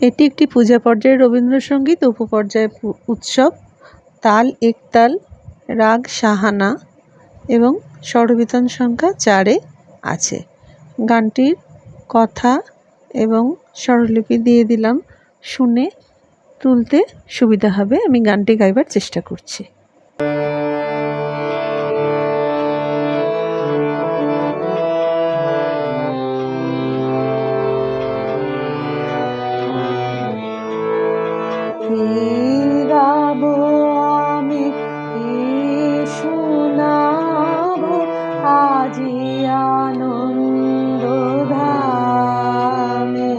এটি একটি পূজা পর্যায়ের রবীন্দ্রসঙ্গীত, উপপর্যায় উৎসব, তাল একতাল, রাগ সাহানা এবং স্বরবিতান সংখ্যা 4-এ আছে। গানটির কথা এবং স্বরলিপি দিয়ে দিলাম, শুনে তুলতে সুবিধা হবে। আমি গানটি গাইবার চেষ্টা করছি। গাবো আমি, শোনাবো আজি আনন্দ ধামে,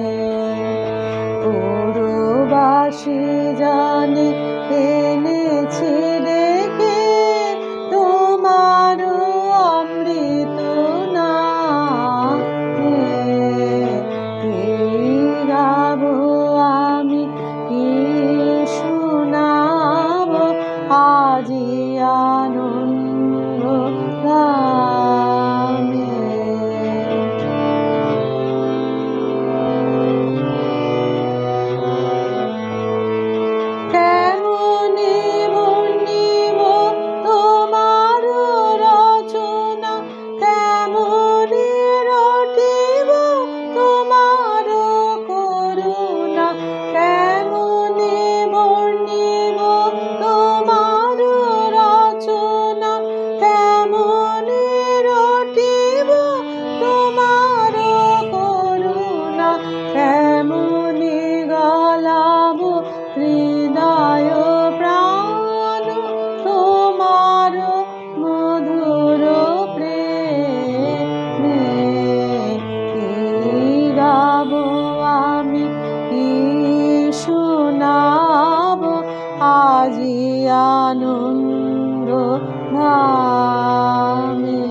পৌরবাসী জানে এনেছি ডেকে তোমার অমৃত নামে। গাবো আমি, শোনাবো আজি আনন্দ ধামে। কেমনে বর্ণিব তোমার রচনা, কেমনে রটিব তোমার করুণা, কেমনে বর্ণিব তোমার রচনা, কেমনে রটিব তোমার করুণা, কেমনে গলাব হৃদয় প্রাণ তোমার মধুর প্রেমে। গাবো আমি, শোনাবো আজি আনন্দ ধামে।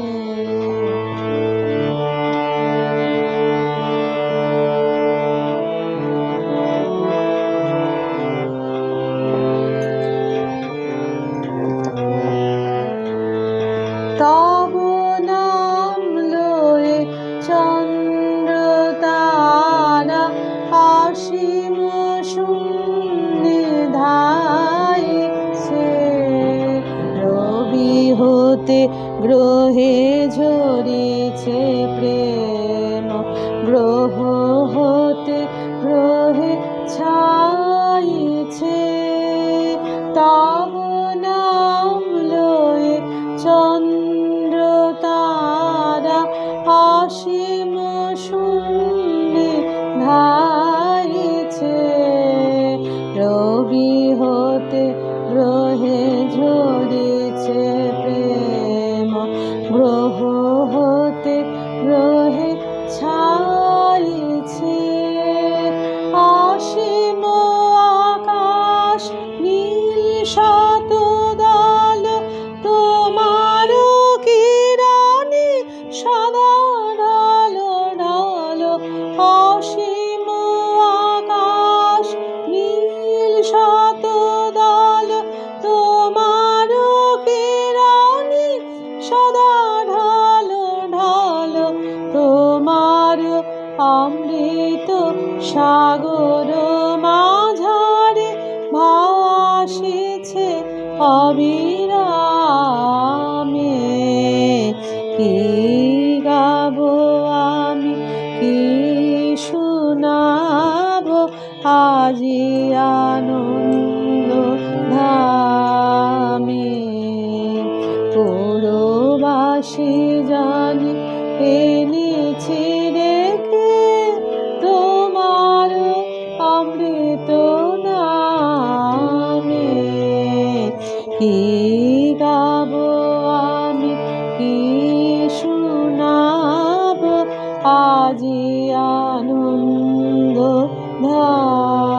তব নাম লয়ে চন্দ্র তারা অসীম শূন্যে ধাইছে, রবি হতে গ্রহে ঝরিছে প্রেম, গ্রহ হতে গ্রহে ছাইছে। তব নাম লয়ে চন্দ্র তারা অসীম শূন্যে ধাইছে, রবি হতে গ্রহে ঝরিছে প্রেম, গ্রহ হতে গ্রহে ছাইছে। অসীম আকাশ নীল শতদল তোমার কিরণে সদা ঢালো ঢালো। অসীম আকাশ নীল শতদল তোমার কিরণে সদা ঢালো ঢালো। তোমার অমৃত সাগর মাঝারে ভাসিছে অবিরামে। কি গাবো আমি, শোনাবো আজি আনন্দ ধামে। পৌরবাসী জানে এনেছি ডেকে তোমার অমৃত নামে। কি গাবো আমি, শোনাবো আজি আনন্দ ধামে।